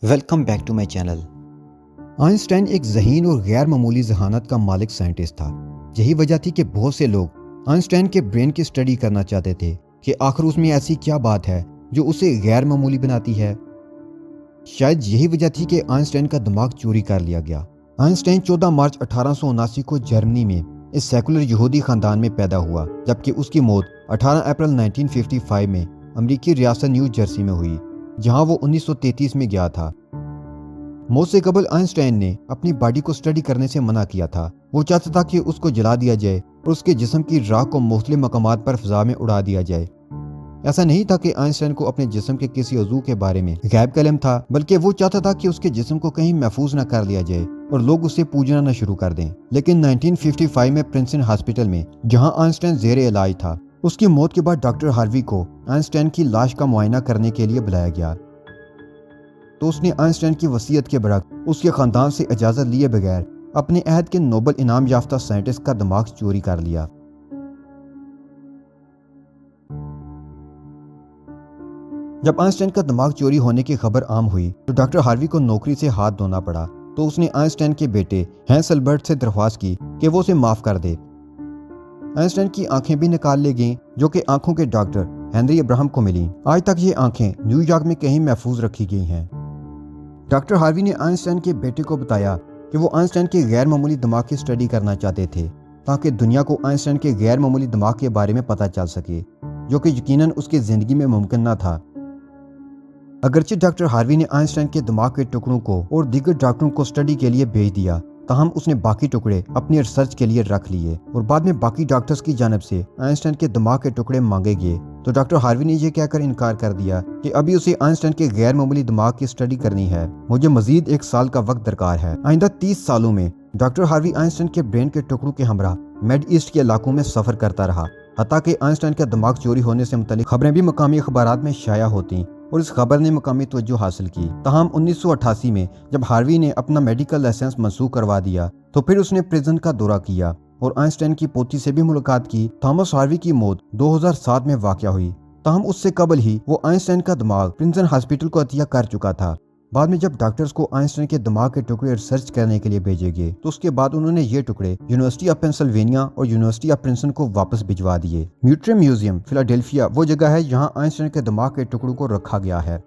Welcome back to my channel. Einstein ایک ذہین اور غیر معمولی ذہانت کا مالک سائنٹسٹ تھا۔ یہی وجہ تھی کہ بہت سے لوگ آئنسٹائن کے برین کی اسٹڈی کرنا چاہتے تھے کہ آخر اس میں ایسی کیا بات ہے جو اسے غیر معمولی بناتی ہے۔ شاید یہی وجہ تھی کہ آئنسٹائن کا دماغ چوری کر لیا گیا۔ آئنسٹائن 14 مارچ 1879 کو جرمنی میں ایک سیکولر یہودی خاندان میں پیدا ہوا، جبکہ اس کی موت 18 اپریل 1955 میں امریکی ریاست نیو جرسی میں ہوئی، جہاں وہ 1933 میں گیا تھا۔ موت سے قبل آئنسٹائن نے اپنی باڈی کو اسٹڈی کرنے سے منع کیا تھا۔ وہ چاہتا تھا کہ اس کو جلا دیا جائے اور اس کے جسم کی راکھ کو مختلف مقامات پر فضا میں اڑا دیا جائے۔ ایسا نہیں تھا کہ آئنسٹائن کو اپنے جسم کے کسی عضو کے بارے میں غیب کا علم تھا، بلکہ وہ چاہتا تھا کہ اس کے جسم کو کہیں محفوظ نہ کر لیا جائے اور لوگ اسے پوجنا نہ شروع کر دیں۔ لیکن 1955 میں پرنسٹن ہاسپٹل میں، جہاں آئنسٹائن زیر علاج تھا، اس کی موت کے بعد ڈاکٹر ہاروی کو آئنسٹائن کی لاش کا معائنہ کرنے کے لیے بلایا گیا، تو اس نے آئنسٹائن کی وصیت کے برعکس اس کے خاندان سے اجازت لیے بغیر اپنے عہد کے نوبل انعام یافتہ سائنٹسٹ کا دماغ چوری کر لیا۔ جب آئنسٹائن کا دماغ چوری ہونے کی خبر عام ہوئی تو ڈاکٹر ہاروی کو نوکری سے ہاتھ دھونا پڑا، تو اس نے آئنسٹائن کے بیٹے ہینس البرٹ سے درخواست کی کہ وہ اسے معاف کر دے۔ آئنسٹائن کی آنکھیں بھی نکال لی گئیں، جو کہ آنکھوں کے ڈاکٹر ہنری ابراہم کو ملیں۔ آج تک یہ آنکھیں نیو یارک میں کہیں محفوظ رکھی گئی ہیں۔ ڈاکٹر ہاروی نے آئنسٹائن کے بیٹے کو بتایا کہ وہ آئنسٹائن کے غیر معمولی دماغ کی اسٹڈی کرنا چاہتے تھے، تاکہ دنیا کو آئنسٹائن کے غیر معمولی دماغ کے بارے میں پتہ چل سکے، جو کہ یقیناً اس کی زندگی میں ممکن نہ تھا۔ اگرچہ ڈاکٹر ہاروی نے آئنسٹائن کے دماغ کے ٹکڑوں کو اور دیگر ڈاکٹروں کو اسٹڈی کے لیے بھیج دیا، تاہم اس نے باقی ٹکڑے اپنی ریسرچ کے لیے رکھ لیے اور بعد میں باقی ڈاکٹرز کی جانب سے آئنسٹائن کے دماغ کے ٹکڑے مانگے گئے، تو ڈاکٹر ہاروی نے یہ کہہ کر انکار کر دیا کہ ابھی اسے آئنسٹائن کے غیر معمولی دماغ کی اسٹڈی کرنی ہے، مجھے مزید 1 سال کا وقت درکار ہے۔ آئندہ 30 سالوں میں ڈاکٹر ہاروی آئنسٹائن کے برین کے ٹکڑوں کے ہمراہ میڈ ایسٹ کے علاقوں میں سفر کرتا رہا، حتیٰ کہ آئنسٹائن کا دماغ چوری ہونے سے متعلق خبریں بھی مقامی اخبارات میں شائع ہوتیں اور اس خبر نے مقامی توجہ حاصل کی۔ تاہم 1988 میں جب ہاروی نے اپنا میڈیکل لائسنس منسوخ کروا دیا تو پھر اس نے پریزن کا دورہ کیا اور آئنسٹائن کی پوتی سے بھی ملاقات کی۔ تھامس ہاروی کی موت 2007 میں واقع ہوئی، تاہم اس سے قبل ہی وہ آئنسٹائن کا دماغ پرنسٹن ہاسپٹل کو عطیہ کر چکا تھا۔ بعد میں جب ڈاکٹرز کو آئنسٹائن کے دماغ کے ٹکڑے ریسرچ کرنے کے لیے بھیجے گئے تو اس کے بعد انہوں نے یہ ٹکڑے یونیورسٹی آف پینسلوینیا اور یونیورسٹی آف پرنسٹن کو واپس بھجوا دیے۔ میوٹری میوزیم فلاڈیلفیا وہ جگہ ہے جہاں آئنسٹائن کے دماغ کے ٹکڑوں کو رکھا گیا ہے۔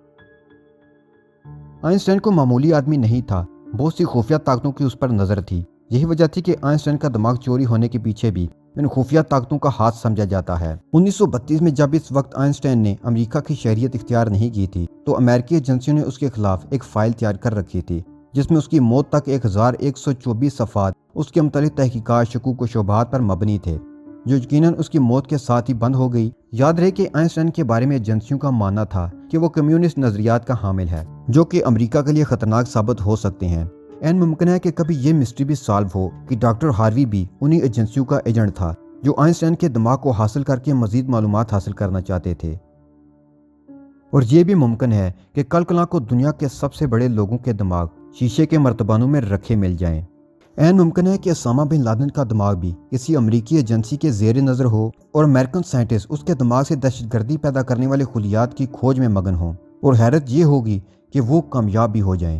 آئنسٹائن کو معمولی آدمی نہیں تھا، بہت سی خفیہ طاقتوں کی اس پر نظر تھی۔ یہی وجہ تھی کہ آئنسٹائن کا دماغ چوری ہونے کے پیچھے بھی ان خفیہ طاقتوں کا ہاتھ سمجھا جاتا ہے۔ 1932 میں جب اس وقت آئنسٹائن نے امریکہ کی شہریت اختیار نہیں کی تھی تو امریکی ایجنسیوں نے اس کے خلاف ایک فائل تیار کر رکھی تھی، جس میں اس کی موت تک 1124 صفحات اس کے متعلق تحقیقات، شکوک و شبہات پر مبنی تھے، جو یقیناً اس کی موت کے ساتھ ہی بند ہو گئی۔ یاد رہے کہ آئنسٹائن کے بارے میں ایجنسیوں کا ماننا تھا کہ وہ کمیونسٹ نظریات کا حامل ہے، جو کہ امریکہ کے لیے خطرناک ثابت ہو سکتے ہیں۔ ممکن ہے کہ کبھی یہ مسٹری بھی سالو ہو کہ ڈاکٹر ہاروی بھی انہی ایجنسیوں کا ایجنٹ تھا جو آئنسٹائن کے دماغ کو حاصل کر کے مزید معلومات حاصل کرنا چاہتے تھے۔ اور یہ بھی ممکن ہے کہ کل کلاں کو دنیا کے سب سے بڑے لوگوں کے دماغ شیشے کے مرتبانوں میں رکھے مل جائیں۔ ممکن ہے کہ اسامہ بن لادن کا دماغ بھی کسی امریکی ایجنسی کے زیر نظر ہو اور امریکن سائنٹسٹ اس کے دماغ سے دہشت گردی پیدا کرنے والے خلیات کی کھوج میں مگن ہوں، اور حیرت یہ ہوگی کہ وہ کامیاب بھی ہو جائیں۔